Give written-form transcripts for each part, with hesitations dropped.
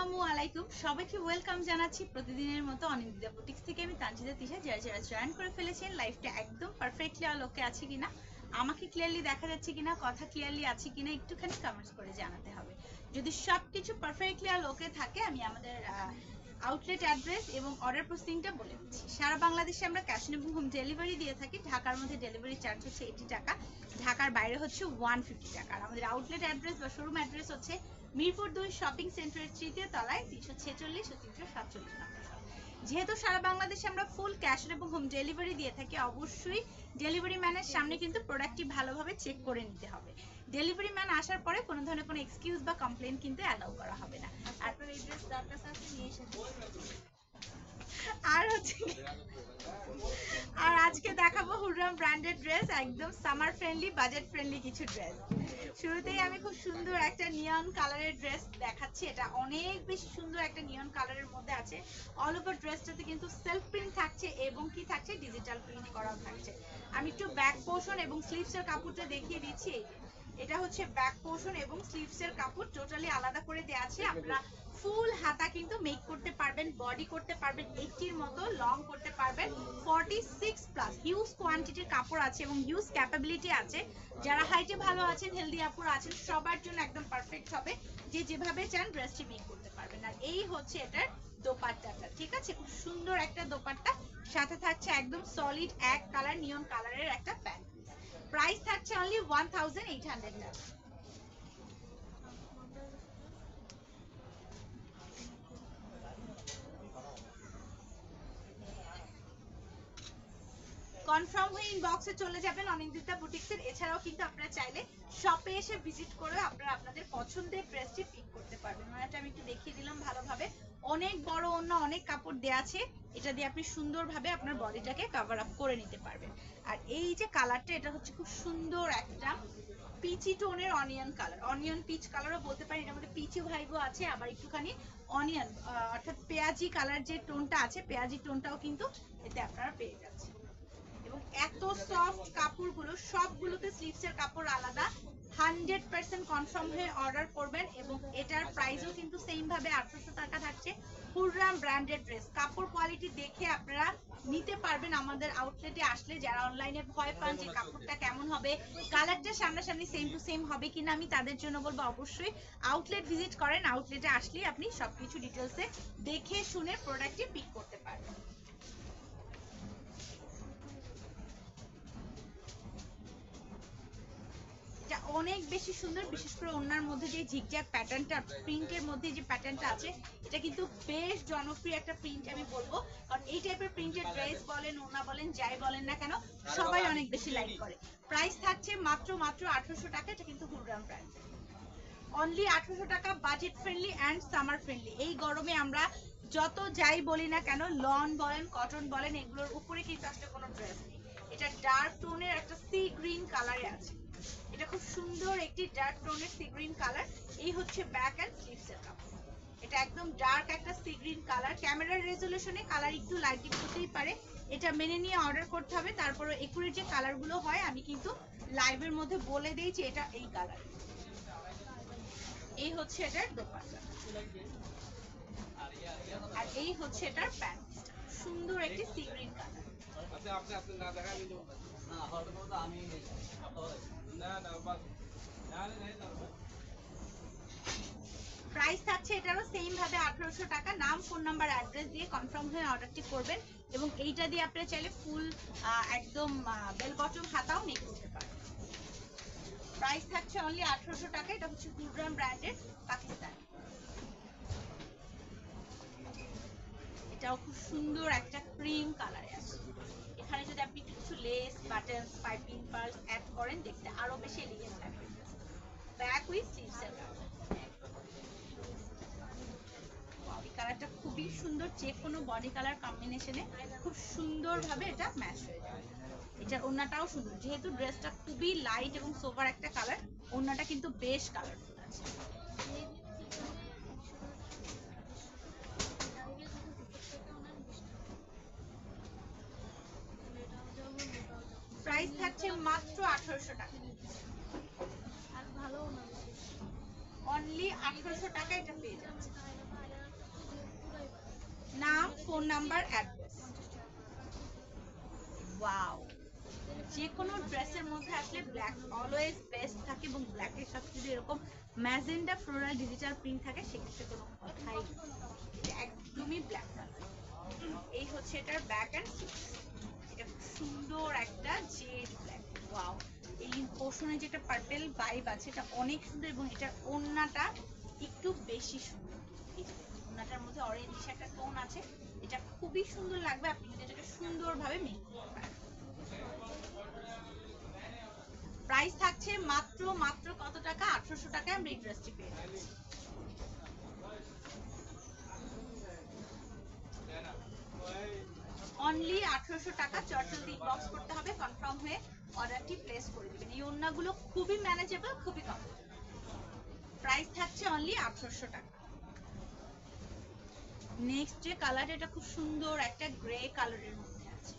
আসসালামু আলাইকুম, সবাইকে ওয়েলকাম জানাচ্ছি প্রতিদিনের মতো অনিন্দিতা বুটিক্স থেকে। আমি তানজিদা তিশা। যারা যারা জয়েন করে ফেলেছেন, লাইফটা একদম পারফেক্টলি আলোকে আছে কিনা, আমাকে ক্লিয়ারলি দেখা যাচ্ছে কিনা, কথা ক্লিয়ারলি আছে কিনা একটুখানি কমেন্টস করে জানাতে হবে। যদি সবকিছু পারফেক্টলি আলোকে থাকে, আমি আমাদের আউটলেট অ্যাড্রেস এবং অর্ডার প্রসেসিংটা বলে দিচ্ছি। সারা বাংলাদেশে আমরা ক্যাশ অন হোম ডেলিভারি দিয়ে থাকি। ঢাকার মধ্যে ডেলিভারি চার্জ হচ্ছে 80 টাকা, ঢাকার বাইরে হচ্ছে 150 টাকা। আর আমাদের আউটলেট অ্যাড্রেস বা শোরুম অ্যাড্রেস হচ্ছে মিরপুর 2 শপিং সেন্টারের তৃতীয় তলায় 346 ও 347 নম্বর। যেহেতু সারা বাংলাদেশে আমরা ফুল ক্যাশ এবং হোম ডেলিভারি দিয়ে থাকি, অবশ্যই ডেলিভারি ম্যানের সামনে কিন্তু প্রোডাক্টটি ভালোভাবে চেক করে নিতে হবে। ডেলিভারি ম্যান আসার পরে কোনো ধরনের কোনো এক্সকিউজ বা কমপ্লেন কিন্তু অ্যালাউ করা হবে না। আর অ্যাড্রেস দরকার আছে নিয়ে এসে আর হচ্ছে আর আজকে দেখাবো হুররাম ব্র্যান্ডেড ড্রেস, একদম সামার ফ্রেন্ডলি, বাজেট ফ্রেন্ডলি কিছু ড্রেস। শুরুতেই আমি খুব সুন্দর একটা নিয়ন কালারের ড্রেস দেখাচ্ছি। এটা অনেক বেশি সুন্দর একটা নিয়ন কালারের মধ্যে আছে। অল ওভার ড্রেসটাতে কিন্তু সেলফ প্রিন্ট থাকছে এবং কি থাকছে, ডিজিটাল প্রিন্ট করাও থাকছে। আমি একটু ব্যাক পোর্শন এবং স্লিভসের কাপড়টা দেখিয়ে দিচ্ছি। এটা হচ্ছে ব্যাক পোর্শন এবং স্লিভসের কাপড় টোটালি আলাদা করে দেওয়া আছে। আপনারা ফুল হাতা কিন্তু মেক করতে পারবেন, বডি করতে পারবেন 80 এর মতো, লং করতে পারবেন 46 প্লাস। হিউজ কোয়ান্টিটির কাপড় আছে এবং হিউজ ক্যাপাবিলিটি আছে। যারা হাইটে ভালো আছেন, হেলদি আপুর আছেন, সবার জন্য একদম পারফেক্ট হবে। যে যেভাবে চান ড্রেসটি মেক করতে পারবেন। আর এই হচ্ছে এটার দোপাট্টাটা, ঠিক আছে? খুব সুন্দর একটা দোপাট্টা, সাথে থাকছে একদম সলিড এক কালার নিয়ন কালারের একটা প্যান্ট। প্রাইস থাকছে অনলি 1800 টাকা। কনফার্ম হয়ে ইনবক্সে চলে যাবেন অনিন্দিতা বুটিক্সের। এছাড়াও কিন্তু আপনারা চাইলে শপে এসে ভিজিট করে আপনারা আপনাদের পছন্দের ড্রেসটি পিক করতে পারবেন। ওনাটা আমি একটু দেখিয়ে দিলাম ভালোভাবে। অনেক বড় অন্য অনেক কাপড় দেওয়া আছে, এটা দিয়ে আপনি সুন্দরভাবে আপনার বডিটাকে কভার আপ করে নিতে পারবেন। আর এই যে কালারটা, এটা হচ্ছে খুব সুন্দর একটা পিচি টোনের অনিয়ন কালার, অনিয়ন পিচ কালারও বলতে পারেন। এটার মধ্যে পিচি ভাইবও আছে, আবার একটুখানি অনিয়ন অর্থাৎ পেঁয়াজি কালার যে টোনটা আছে, পেঁয়াজি টোনটাও কিন্তু এতে আপনারা পেয়ে যাচ্ছেন। এবং এত সফট কাপড়গুলো, সবগুলোতে স্লিভসের কাপড় আলাদা। 100% কনফার্ম হয়ে অর্ডার করবেন এবং এটার প্রাইসও কিন্তু সেম ভাবে 800 টাকা থাকছে। হুররাম ব্র্যান্ডেড ড্রেস, কাপড় কোয়ালিটি দেখে আপনারা নিতে পারবেন আমাদের আউটলেটে আসলে। যারা অনলাইনে ভয় পান যে কাপড়টা কেমন হবে, কালারটা সামনাসামনি সেম টু সেম হবে কিনা, আমি তাদের জন্য বলবো অবশ্যই আউটলেট ভিজিট করেন। আউটলেটে আসলে আপনি সবকিছু ডিটেলসে দেখে শুনে প্রোডাক্টটি পিক করতে পারবেন। এটা অনেক বেশি সুন্দর, বিশেষ করে ওনার মধ্যে যে ঝিকঝ্যাক প্যাটার্নটা, প্রিন্টের মধ্যে যে প্যাটার্নটা আছে, এটা কিন্তু বেশ জনপ্রিয় একটা প্রিন্ট আমি বলবো। কারণ এই টাইপের প্রিন্টের ড্রেস বলেন, ওনা বলেন, যাই বলেন না কেন, সবাই অনেক বেশি লাইক করে। প্রাইস থাকছে মাত্র 1800 টাকা। এটা কিন্তু হুররাম ব্র্যান্ড, অনলি 1800 টাকা। Budget friendly and summer friendly. এই গরমে আমরা যত যাই বলি না কেন, লন বলেন, কটন বলেন, এগুলোর উপরে কিন্তু আসলে কোনো ড্রেস নেই। এটা ডার্ক টোনের একটা সি গ্রিন কালারে আছে। এটা খুব সুন্দর একটি ডার্ক টোনের সি গ্রিন কালার। এই হচ্ছে ব্যাক এন্ড স্লিভস এর কাপড়। এটা একদম ডার্ক একটা সি গ্রিন কালার। ক্যামেরার রেজোলিউশনে কালার একটু লাইটিং হতেই পারে, এটা মেনে নিয়ে অর্ডার করতে হবে। তারপরে একুরেট যে কালারগুলো হয়, আমি কিন্তু লাইভের মধ্যে বলে দিই যে এটা এই কালার। এই হচ্ছে এটার দোপাট্টা, আর এই হচ্ছে এটার প্যান্ট। সুন্দর একটি সি গ্রিন কালার। প্রাইস থাকছে এটারও সেম ভাবে 1800 টাকা। নাম, ফোন নাম্বার, অ্যাড্রেস দিয়ে কনফার্ম হয়ে অর্ডারটি করবেন এবং এইটা দিয়ে আপনারা চাইলে ফুল একদম বেল বটম হাতাও মেক করতে পারেন। প্রাইস থাকছে অনলি 1800 টাকা। এটা হচ্ছে হুররাম ব্র্যান্ডের পাকিস্তান। এটাও খুব সুন্দর একটা ক্রিম কালারে আছে। এখানে যদি আপনি কিছু lace, buttons, piping, pearls add করেন, দেখতে আরো বেশি এলিগেন্ট লাগবে। ব্যাক উইথ স্লিভস এর কালার। এই কালারটা খুবই সুন্দর, যে কোনো বডি কালার কম্বিনেশনে খুব সুন্দরভাবে এটা ম্যাচ হয়ে যায়। এটার ওড়নাটাও সুন্দর, যেহেতু ড্রেসটা খুবই লাইট এবং সোভার একটা কালার, ওড়নাটা কিন্তু বেশ কালারফুল আছে। প্রাইস থাকছে মাত্র 1800 টাকা। অনলি 1800 টাকা এটা পেয়ে যাচ্ছে। Phone number, address. ওয়াও, যে কোনো ড্রেসের মধ্যে আসলে ব্ল্যাক অলওয়েজ বেস্ট থাকে, এবং ব্ল্যাকের সাথে যদি এরকম ম্যাজেন্ডা ফ্লোরাল ডিজিটাল প্রিন্ট থাকে সেক্ষেত্রে কোনো কথাই একদমই ব্ল্যাক কালার। এই হচ্ছে এটার ব্যাক অ্যান্ড সিক্স, এটা খুব সুন্দর একটা জেড ব্ল্যাক। ওয়াও, এই পোর্শনে যেটা পার্পল ভাইব আছে এটা অনেক সুন্দর, এবং এটার ওড়নাটা একটু বেশি সুন্দর। ওড়নাটার মধ্যে অরেঞ্জ একটা টোন আছে, এটা খুবই সুন্দর লাগবে আপনি যদি এটাকে সুন্দরভাবে মেক করতে পারেন। প্রাইস থাকছে মাত্র মাত্র কত টাকা? 1800 টাকায় আমরা এই ড্রেসটি পেয়ে যাচ্ছি। অনলি 1800 টাকা। চটজলদি ইনবক্স করতে হবে, কনফার্ম হয়ে অর্ডারটি প্লেস করে দিবেন। এই ওড়নাগুলো খুবই ম্যানেজেবল, খুবই কম। প্রাইস থাকছে অনলি 1800 টাকা। নেক্সট যে কালার, এটা খুব সুন্দর একটা গ্রে কালারের মধ্যে আছে।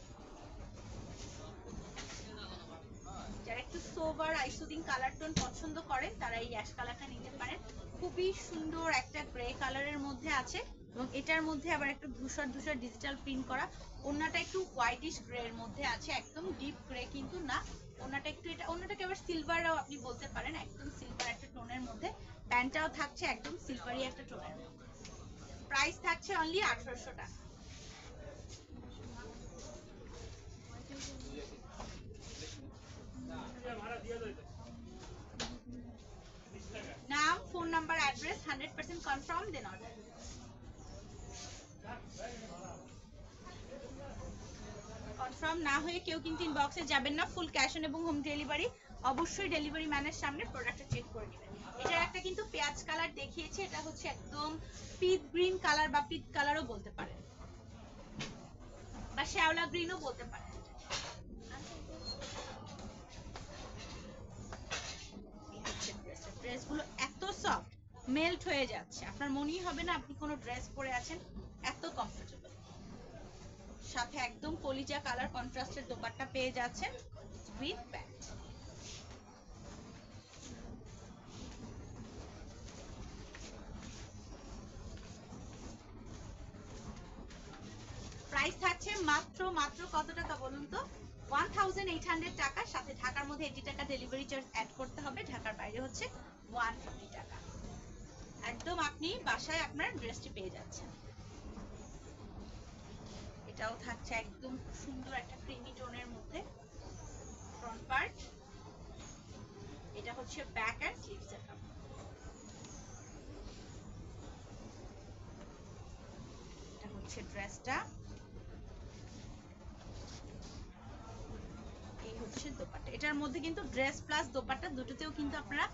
যারা একটু সোবার আইসুদিং কালার টোন পছন্দ করেন তারা এই অ্যাশ কালারটা নিতে পারেন। খুবই সুন্দর একটা গ্রে কালারের মধ্যে আছে, এবং এটার মধ্যে আবার একটু ধূসর ধূসর ডিজিটাল প্রিন্ট করা। ওড়নাটা একটু হোয়াইটিশ গ্রে এর মধ্যে আছে, একদম ডিপ গ্রে কিন্তু না। ওড়নাটা একটু, এটা ওড়নাটাকে আবার সিলভারও আপনি বলতে পারেন, একদম সিলভার একটা টোনের মধ্যে। প্যান্টটাও থাকছে একদম সিলভারি একটা টোনের মধ্যে। প্রাইস থাকছে অনলি 1800 টাকা। নাম, ফোন নাম্বার, অ্যাড্রেস 100% কনফার্ম, দেন অর্ডার। কনফার্ম না হয়ে কেউ কিন্তু ইনবক্সে যাবেন না। ফুল ক্যাশ অন এবং হোম ডেলিভারি। অবশ্যই ডেলিভারি ম্যানের সামনে প্রোডাক্টটা চেক করে নেবেন। এটার একটা কিন্তু পেঁয়াজ কালার দেখিয়েছি, এটা হচ্ছে একদম পিট গ্রিন কালার বা পিট কালারও বলতে পারেন, বা শ্যাওলা গ্রিনও বলতে পারেন। ড্রেসগুলো এত সফট, মেল্ট হয়ে যাচ্ছে, আপনার মনেই হবে না আপনি কোনো ড্রেস পরে আছেন, এত কমফোর্টেবল। সাথে একদম কলিজা কালার কন্ট্রাস্টের দোপাট্টা পেয়ে যাচ্ছেন উইথ প্যান্ট। প্রাইস থাকছে মাত্র মাত্র কত টাকা বলুন তো? 1800 টাকা। সাথে ঢাকার মধ্যে 80 টাকা ডেলিভারি চার্জ অ্যাড করতে হবে, ঢাকার বাইরে হচ্ছে 150 টাকা। একদম আপনি বাসায় আপনার ড্রেসটি পেয়ে যাচ্ছেন। এটাও থাকছে একদম সুন্দর একটা ক্রিমি টোনের মধ্যে ফ্রন্ট পার্ট। এটা হচ্ছে ব্যাক এন্ড স্লিভস এর কাপড়। এটা হচ্ছে ড্রেসটা, এই হচ্ছে দোপাট্টা। এটার মধ্যে কিন্তু ড্রেস প্লাস দোপাট্টা দুটোতেও কিন্তু আপনারা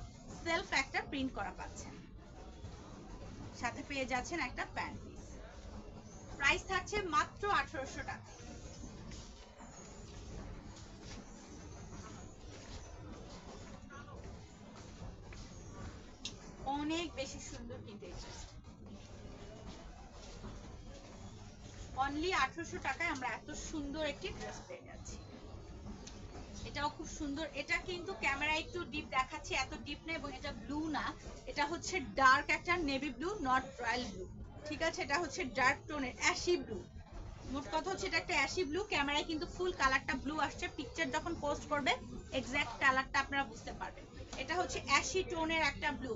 সেলফ একটা প্রিন্ট করা পাচ্ছেন, সাথে পেয়ে যাচ্ছেন একটা প্যান্ট পিস। প্রাইস থাকছে মাত্র 1800 টাকা। অনেক বেশি সুন্দর কিন্তু এই ড্রেসটা। অনলি 1800 টাকায় আমরা এত সুন্দর একটি ড্রেস পেয়ে যাচ্ছি। এটাও খুব সুন্দর। এটা কিন্তু ক্যামেরায় একটু ডিপ দেখাচ্ছে, এত ডিপ না, এবং এটা ব্লু না, এটা হচ্ছে ডার্ক একটা navy blue, not royal blue. ঠিক আছে, এটা হচ্ছে ডার্ক টোনের অ্যাশি ব্লু। মোট কথা হচ্ছে এটা একটা অ্যাশি ব্লু। ক্যামেরায় কিন্তু ফুল কালারটা ব্লু আসছে, পিকচার যখন পোস্ট করবে এক্স্যাক্ট কালারটা আপনারা বুঝতে পারবেন। এটা হচ্ছে অ্যাশি টোনের একটা ব্লু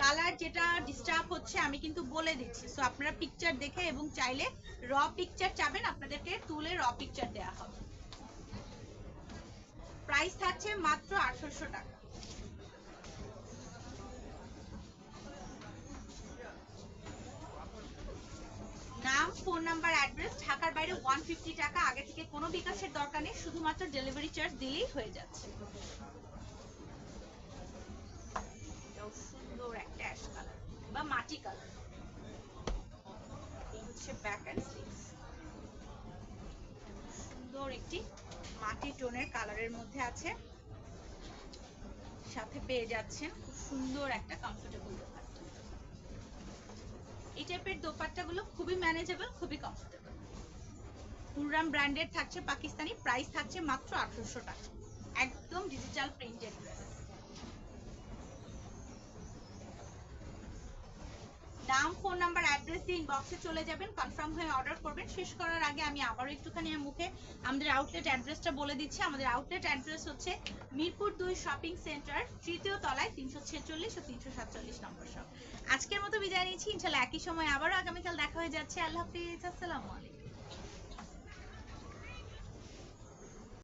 কালার। যেটা ডিস্টার্ব হচ্ছে আমি কিন্তু বলে দিচ্ছি, সো আপনারা পিকচার দেখে, এবং চাইলে র পিকচার চাবেন আপনাদেরকে তুলে র পিকচার দেওয়া হবে। প্রাইস থাকছে মাত্র 1800 টাকা। নাম, ফোন নাম্বার, অ্যাড্রেস, ঢাকার বাইরে 150 টাকা। আগে থেকে কোনো বিকাশের দরকার নেই, শুধুমাত্র ডেলিভারি চার্জ দিলেই হয়ে যাচ্ছে। এটাও সুন্দর একটা অ্যাশ কালার বা মাটি কালার। এই হচ্ছে ব্যাক এন্ড স্লিভস। সুন্দর একটি মাটি টোনের কালারের মধ্যে আছে, সাথে পেয়ে যাচ্ছেন খুব সুন্দর একটা কমফোর্টেবল দোপাট্টা। এই টাইপের দোপাট্টাগুলো খুবই ম্যানেজেবল, খুবই কমফোর্টেবল। পুরাম ব্র্যান্ডেড থাকছে, পাকিস্তানি। প্রাইস থাকছে মাত্র 1800 টাকা। একদম ডিজিটাল প্রিন্টেড ড্রেস। নাম, ফোন নাম্বার, অ্যাড্রেস দিয়ে ইনবক্সে চলে যাবেন, কনফার্ম হয়ে অর্ডার করবেন। শেষ করার আগে আমি আবারও একটুখানি মুখে আমাদের আউটলেট অ্যাড্রেসটা বলে দিচ্ছি। আমাদের আউটলেট অ্যাড্রেস হচ্ছে মিরপুর 2 শপিং সেন্টার, তৃতীয় তলায় 346 ও 347 নম্বর শপ। আজকের মতো বিদায় নিচ্ছি, ইনশাআল্লাহ একই সময় আবারও আগামীকাল দেখা হয়ে যাচ্ছে। আল্লাহ হাফিজ, আসসালামু আলাইকুম।